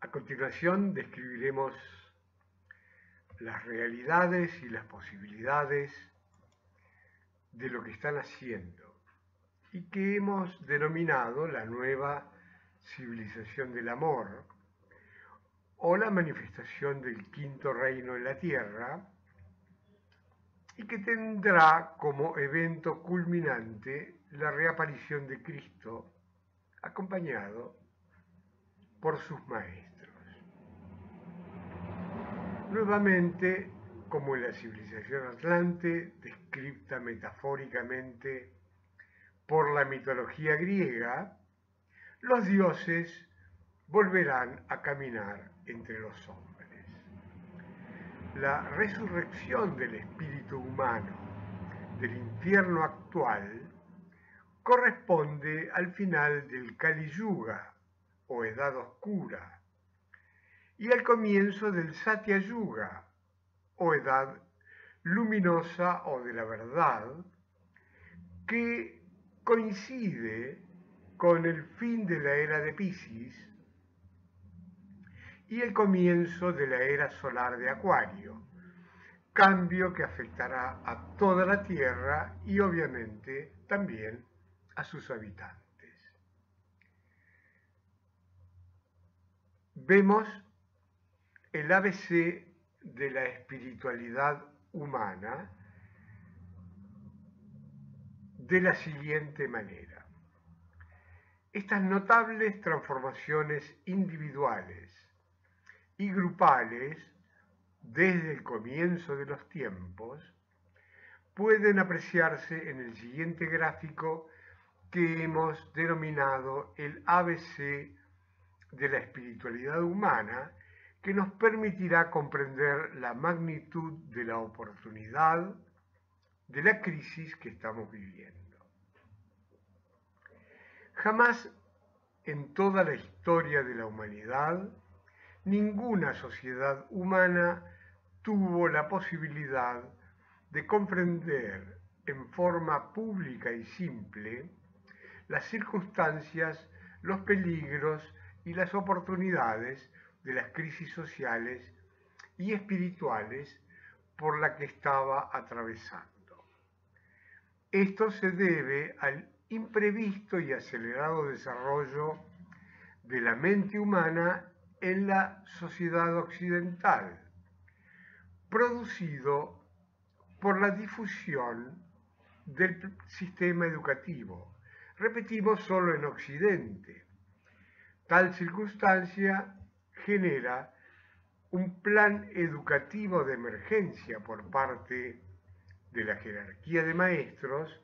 A continuación describiremos las realidades y las posibilidades de lo que están haciendo y que hemos denominado la nueva civilización del amor o la manifestación del quinto reino en la tierra, y que tendrá como evento culminante la reaparición de Cristo acompañado por sus maestros. Nuevamente, como en la civilización atlante, descrita metafóricamente por la mitología griega, los dioses volverán a caminar entre los hombres. La resurrección del espíritu humano del infierno actual corresponde al final del Kali Yuga o Edad Oscura y al comienzo del Satya Yuga o Edad Luminosa o de la Verdad, que coincide con el fin de la era de Piscis y el comienzo de la era solar de Acuario, cambio que afectará a toda la Tierra y obviamente también a sus habitantes. Vemos el ABC de la espiritualidad humana de la siguiente manera. Estas notables transformaciones individuales y grupales desde el comienzo de los tiempos pueden apreciarse en el siguiente gráfico que hemos denominado el ABC de la espiritualidad humana, que nos permitirá comprender la magnitud de la oportunidad de la crisis que estamos viviendo. Jamás en toda la historia de la humanidad, ninguna sociedad humana tuvo la posibilidad de comprender en forma pública y simple las circunstancias, los peligros y las oportunidades de las crisis sociales y espirituales por la que estaba atravesando. Esto se debe al imprevisto y acelerado desarrollo de la mente humana en la sociedad occidental, producido por la difusión del sistema educativo. Repetimos, solo en Occidente. Tal circunstancia genera un plan educativo de emergencia por parte de la jerarquía de maestros,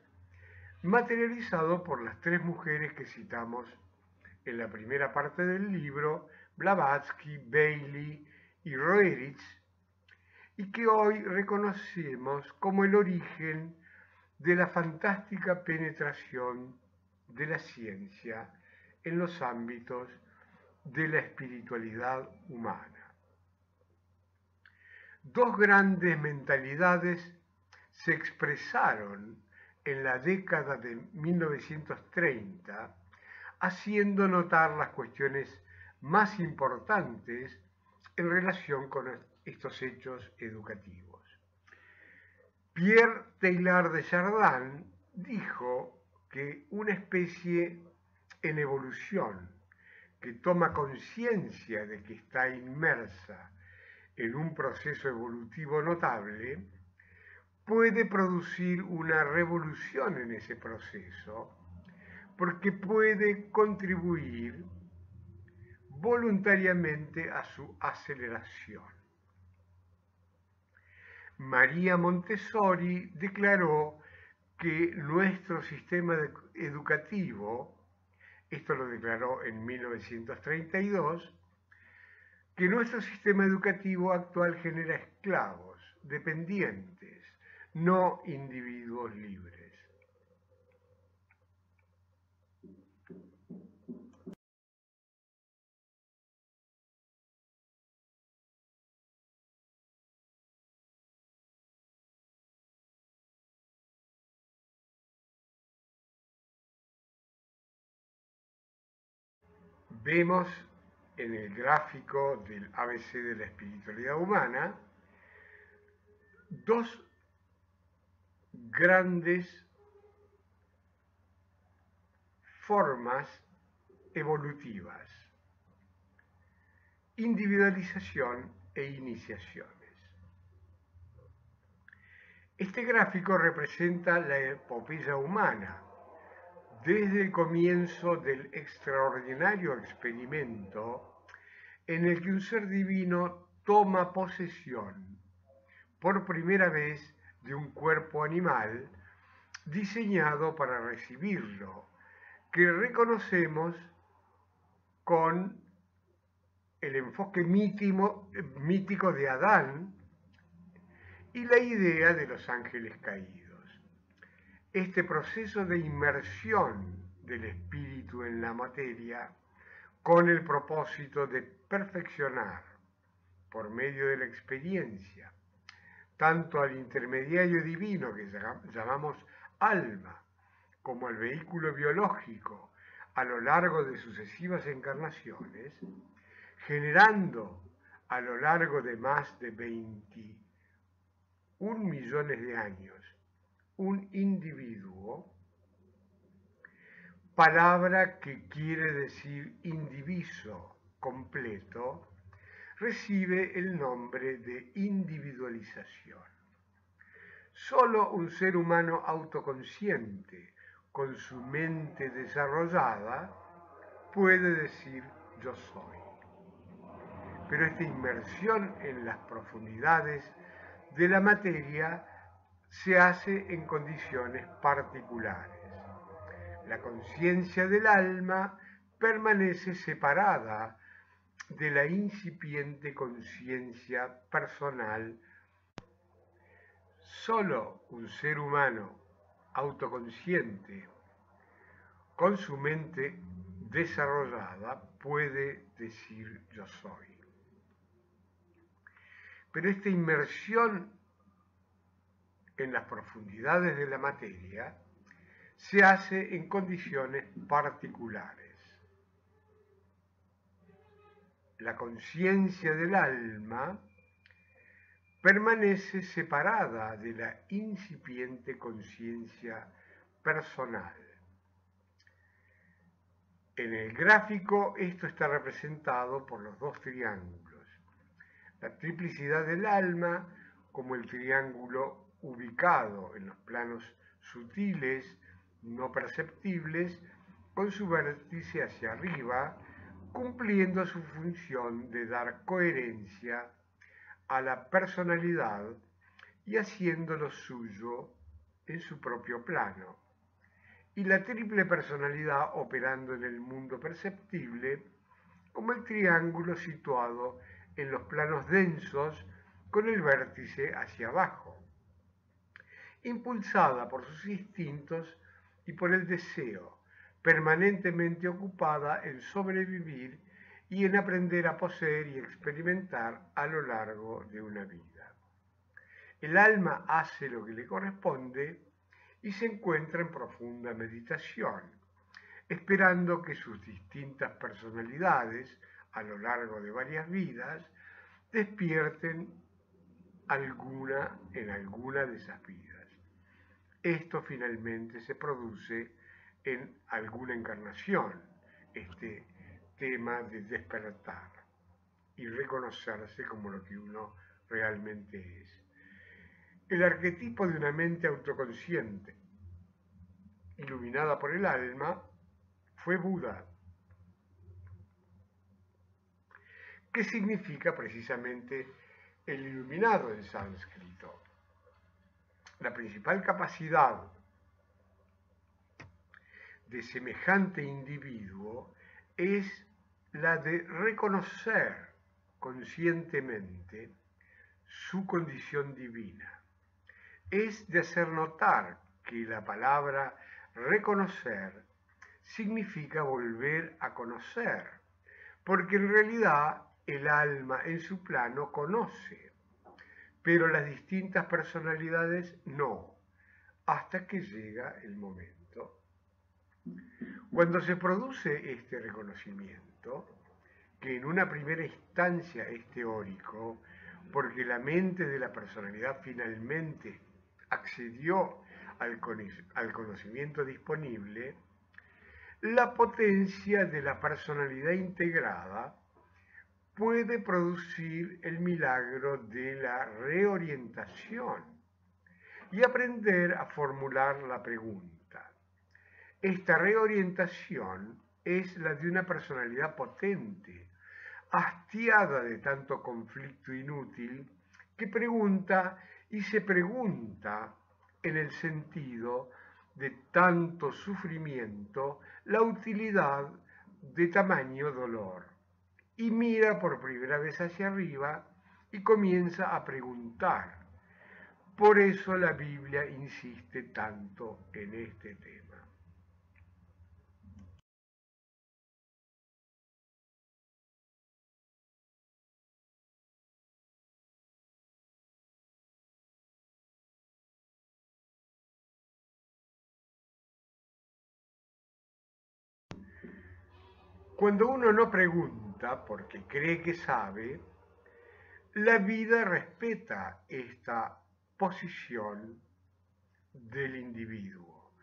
materializado por las tres mujeres que citamos en la primera parte del libro, Blavatsky, Bailey y Roerich, y que hoy reconocemos como el origen de la fantástica penetración de la ciencia en los ámbitos de la espiritualidad humana. Dos grandes mentalidades se expresaron en la década de 1930, haciendo notar las cuestiones más importantes en relación con estos hechos educativos. Pierre Teilhard de Chardin dijo que una especie en evolución que toma conciencia de que está inmersa en un proceso evolutivo notable, puede producir una revolución en ese proceso, porque puede contribuir voluntariamente a su aceleración. María Montessori declaró que nuestro sistema educativo, esto lo declaró en 1932, que nuestro sistema educativo actual genera esclavos, dependientes, no individuos libres. Vemos en el gráfico del ABC de la espiritualidad humana, dos grandes formas evolutivas: individualización e iniciaciones. Este gráfico representa la epopeya humana, desde el comienzo del extraordinario experimento en el que un ser divino toma posesión por primera vez de un cuerpo animal diseñado para recibirlo, que reconocemos con el enfoque mítico de Adán y la idea de los ángeles caídos. Este proceso de inmersión del espíritu en la materia, con el propósito de perfeccionar, por medio de la experiencia, tanto al intermediario divino que llamamos alma, como al vehículo biológico a lo largo de sucesivas encarnaciones, generando a lo largo de más de 21 millones de años un individuo, palabra que quiere decir indiviso, completo, recibe el nombre de individualización. Solo un ser humano autoconsciente, con su mente desarrollada, puede decir yo soy. Pero esta inmersión en las profundidades de la materia se hace en condiciones particulares. La conciencia del alma permanece separada de la incipiente conciencia personal. Solo un ser humano autoconsciente, con su mente desarrollada, puede decir yo soy. Pero esta inmersión en las profundidades de la materia se hace en condiciones particulares. La conciencia del alma permanece separada de la incipiente conciencia personal. En el gráfico esto está representado por los dos triángulos. La triplicidad del alma, como el triángulo ubicado en los planos sutiles, no perceptibles, con su vértice hacia arriba, cumpliendo su función de dar coherencia a la personalidad y haciéndolo suyo en su propio plano. Y la triple personalidad operando en el mundo perceptible, como el triángulo situado en los planos densos con el vértice hacia abajo, impulsada por sus instintos y por el deseo, permanentemente ocupada en sobrevivir y en aprender a poseer y experimentar a lo largo de una vida. El alma hace lo que le corresponde y se encuentra en profunda meditación, esperando que sus distintas personalidades, a lo largo de varias vidas, despierten en alguna de esas vidas. Esto finalmente se produce en alguna encarnación, este tema de despertar y reconocerse como lo que uno realmente es. El arquetipo de una mente autoconsciente, iluminada por el alma, fue Buda, que significa precisamente el iluminado en sánscrito. La principal capacidad de semejante individuo es la de reconocer conscientemente su condición divina. Es de hacer notar que la palabra reconocer significa volver a conocer, porque en realidad el alma en su plano conoce, pero las distintas personalidades no, hasta que llega el momento. Cuando se produce este reconocimiento, que en una primera instancia es teórico, porque la mente de la personalidad finalmente accedió al conocimiento disponible, la potencia de la personalidad integrada puede producir el milagro de la reorientación y aprender a formular la pregunta. Esta reorientación es la de una personalidad potente, hastiada de tanto conflicto inútil, que pregunta y se pregunta en el sentido de tanto sufrimiento la utilidad de tamaño dolor, y mira por primera vez hacia arriba y comienza a preguntar. Por eso la Biblia insiste tanto en este tema. Cuando uno no pregunta porque cree que sabe, la vida respeta esta posición del individuo,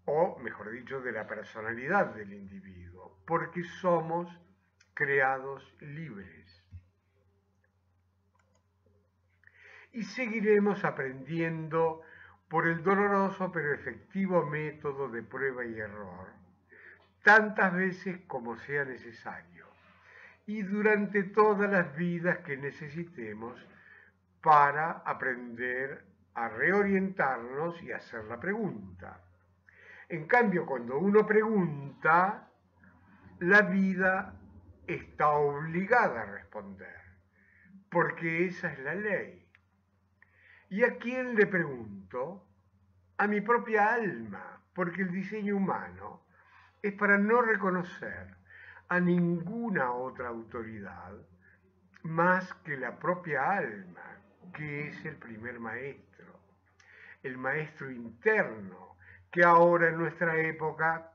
o mejor dicho, de la personalidad del individuo, porque somos creados libres. Y seguiremos aprendiendo por el doloroso pero efectivo método de prueba y error, tantas veces como sea necesario, y durante todas las vidas que necesitemos para aprender a reorientarnos y hacer la pregunta. En cambio, cuando uno pregunta, la vida está obligada a responder, porque esa es la ley. ¿Y a quién le pregunto? A mi propia alma, porque el diseño humano es para no reconocer a ninguna otra autoridad más que la propia alma, que es el primer maestro, el maestro interno, que ahora en nuestra época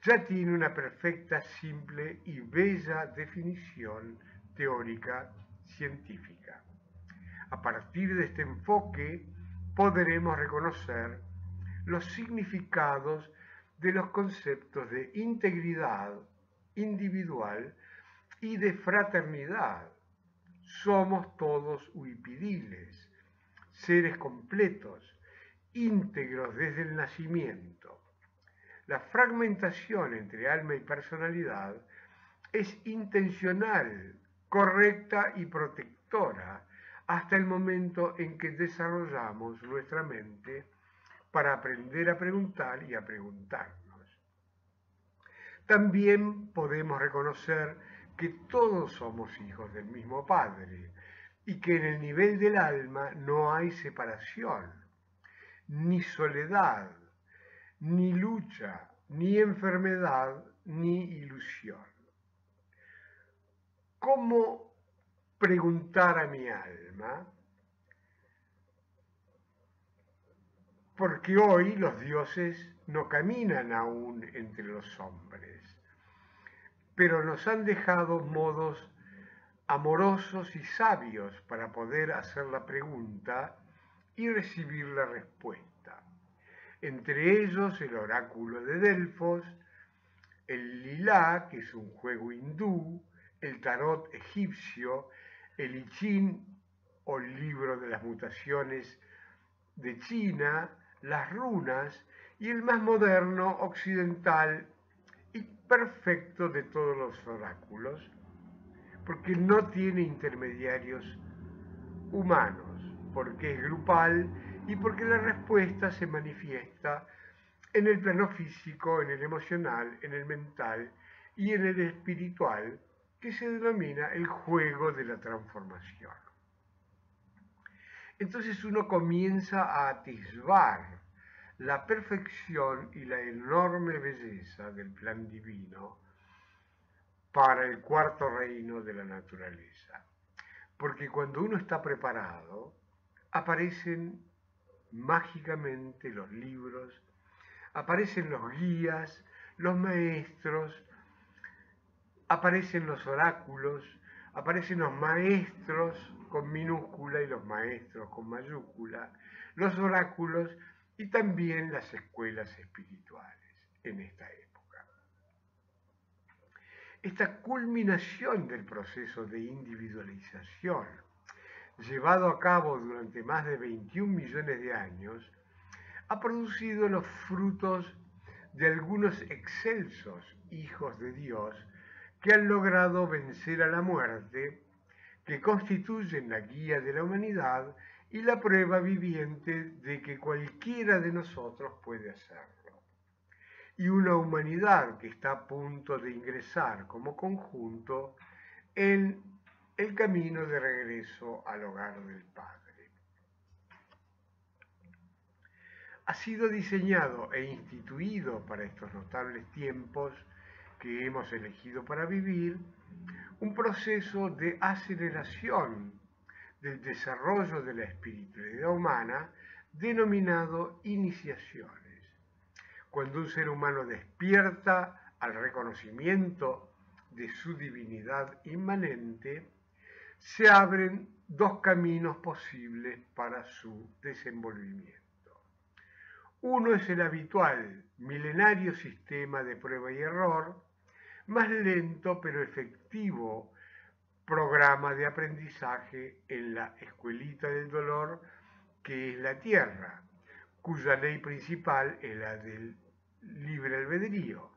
ya tiene una perfecta, simple y bella definición teórica científica. A partir de este enfoque podremos reconocer los significados de los conceptos de integridad individual y de fraternidad. Somos todos huipidiles, seres completos, íntegros desde el nacimiento. La fragmentación entre alma y personalidad es intencional, correcta y protectora hasta el momento en que desarrollamos nuestra mente para aprender a preguntar y a preguntarnos. También podemos reconocer que todos somos hijos del mismo Padre y que en el nivel del alma no hay separación, ni soledad, ni lucha, ni enfermedad, ni ilusión. ¿Cómo preguntar a mi alma? Porque hoy los dioses no caminan aún entre los hombres, pero nos han dejado modos amorosos y sabios para poder hacer la pregunta y recibir la respuesta. Entre ellos el oráculo de Delfos, el lilá, que es un juego hindú, el tarot egipcio, el I Ching o el libro de las mutaciones de China, las runas y el más moderno, occidental y perfecto de todos los oráculos, porque no tiene intermediarios humanos, porque es grupal y porque la respuesta se manifiesta en el plano físico, en el emocional, en el mental y en el espiritual, que se denomina el juego de la transformación. Entonces uno comienza a atisbar la perfección y la enorme belleza del plan divino para el cuarto reino de la naturaleza. Porque cuando uno está preparado, aparecen mágicamente los libros, aparecen los guías, los maestros, aparecen los oráculos, aparecen los maestros con minúscula y los maestros con mayúscula, los oráculos y también las escuelas espirituales en esta época. Esta culminación del proceso de individualización, llevado a cabo durante más de 21 millones de años, ha producido los frutos de algunos excelsos hijos de Dios que han logrado vencer a la muerte, que constituyen la guía de la humanidad y la prueba viviente de que cualquiera de nosotros puede hacerlo. Y una humanidad que está a punto de ingresar como conjunto en el camino de regreso al hogar del Padre. Ha sido diseñado e instituido para estos notables tiempos que hemos elegido para vivir un proceso de aceleración del desarrollo de la espiritualidad humana denominado iniciaciones. Cuando un ser humano despierta al reconocimiento de su divinidad inmanente, se abren dos caminos posibles para su desenvolvimiento. Uno es el habitual, milenario sistema de prueba y error, más lento pero efectivo programa de aprendizaje en la escuelita del dolor que es la Tierra, cuya ley principal es la del libre albedrío,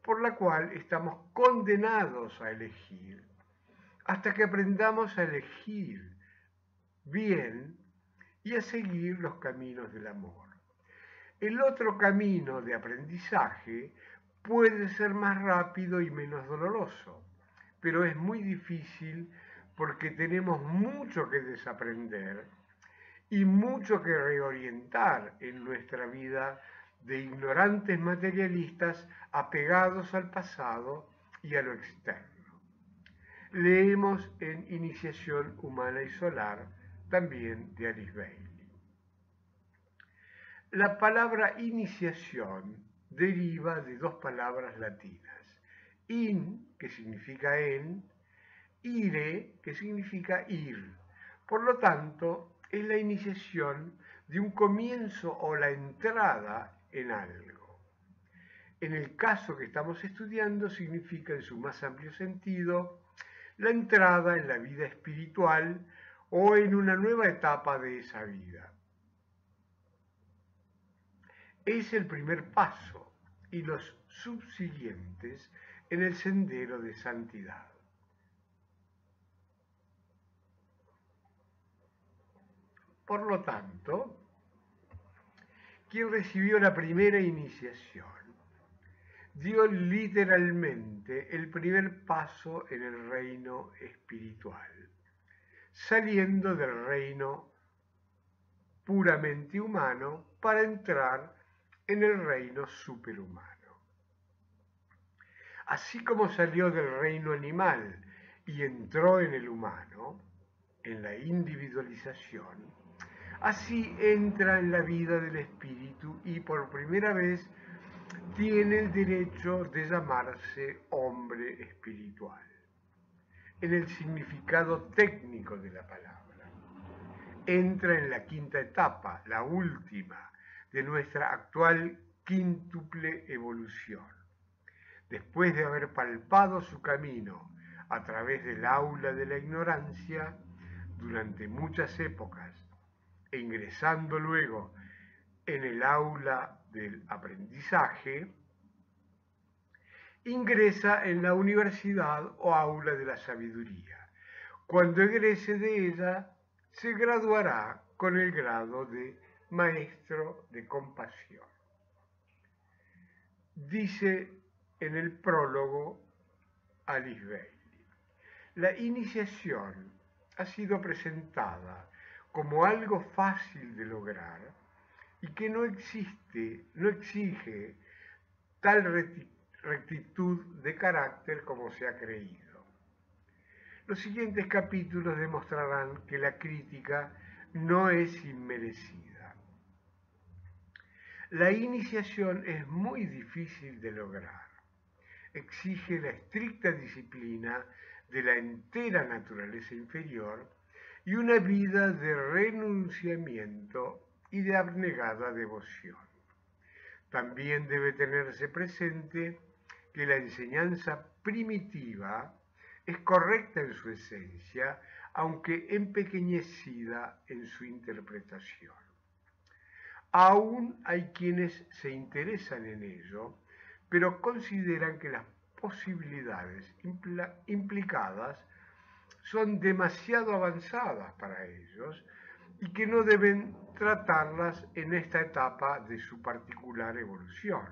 por la cual estamos condenados a elegir, hasta que aprendamos a elegir bien y a seguir los caminos del amor. El otro camino de aprendizaje puede ser más rápido y menos doloroso, pero es muy difícil porque tenemos mucho que desaprender y mucho que reorientar en nuestra vida de ignorantes materialistas apegados al pasado y a lo externo. Leemos en Iniciación Humana y Solar, también de Alice Bailey. La palabra iniciación deriva de dos palabras latinas, in, que significa en, ire, que significa ir. Por lo tanto, es la iniciación de un comienzo o la entrada en algo. En el caso que estamos estudiando, significa en su más amplio sentido la entrada en la vida espiritual o en una nueva etapa de esa vida. Es el primer paso y los subsiguientes en el sendero de santidad. Por lo tanto, quien recibió la primera iniciación dio literalmente el primer paso en el reino espiritual, saliendo del reino puramente humano para entrar en el reino superhumano. Así como salió del reino animal y entró en el humano, en la individualización, así entra en la vida del espíritu y por primera vez tiene el derecho de llamarse hombre espiritual, en el significado técnico de la palabra. Entra en la quinta etapa, la última, de nuestra actual quíntuple evolución. Después de haber palpado su camino a través del aula de la ignorancia durante muchas épocas e ingresando luego en el aula del aprendizaje, ingresa en la universidad o aula de la sabiduría. Cuando egrese de ella, se graduará con el grado de maestro de compasión. Dice en el prólogo Alice Bailey, la iniciación ha sido presentada como algo fácil de lograr y que no exige tal rectitud de carácter como se ha creído. Los siguientes capítulos demostrarán que la crítica no es inmerecida. La iniciación es muy difícil de lograr. exige la estricta disciplina de la entera naturaleza inferior y una vida de renunciamiento y de abnegada devoción. También debe tenerse presente que la enseñanza primitiva es correcta en su esencia, aunque empequeñecida en su interpretación. Aún hay quienes se interesan en ello, pero consideran que las posibilidades implicadas son demasiado avanzadas para ellos y que no deben tratarlas en esta etapa de su particular evolución.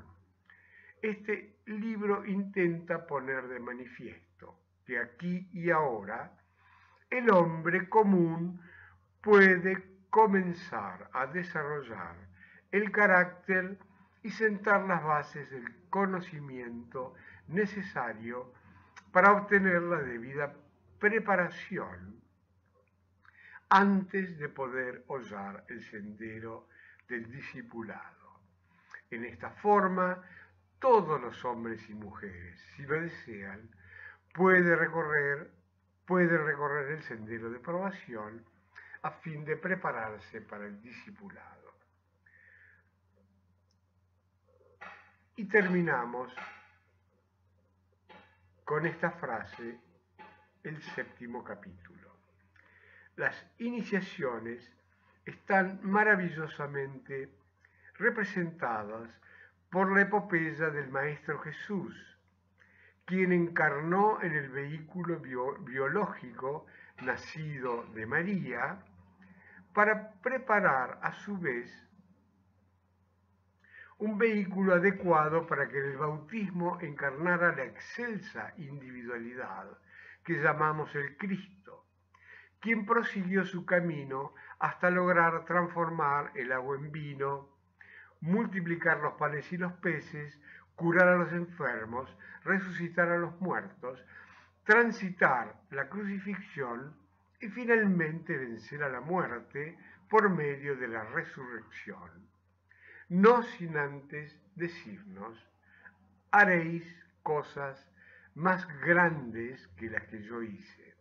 Este libro intenta poner de manifiesto que aquí y ahora el hombre común puede comenzar a desarrollar el carácter y sentar las bases del conocimiento necesario para obtener la debida preparación antes de poder hollar el sendero del discipulado. En esta forma, todos los hombres y mujeres, si lo desean, pueden recorrer el sendero de probación a fin de prepararse para el discipulado. Y terminamos con esta frase, el séptimo capítulo. Las iniciaciones están maravillosamente representadas por la epopeya del Maestro Jesús, quien encarnó en el vehículo biológico nacido de María para preparar a su vez un vehículo adecuado para que el bautismo encarnara la excelsa individualidad que llamamos el Cristo, quien prosiguió su camino hasta lograr transformar el agua en vino, multiplicar los panes y los peces, curar a los enfermos, resucitar a los muertos, transitar la crucifixión y finalmente vencer a la muerte por medio de la resurrección. No sin antes decirnos, haréis cosas más grandes que las que yo hice.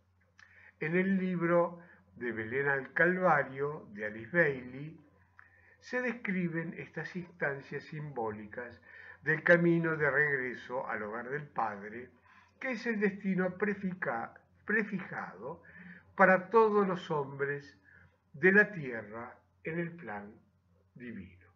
En el libro de Belén al Calvario, de Alice Bailey, se describen estas instancias simbólicas del camino de regreso al hogar del Padre, que es el destino prefijado para todos los hombres de la tierra en el plan divino.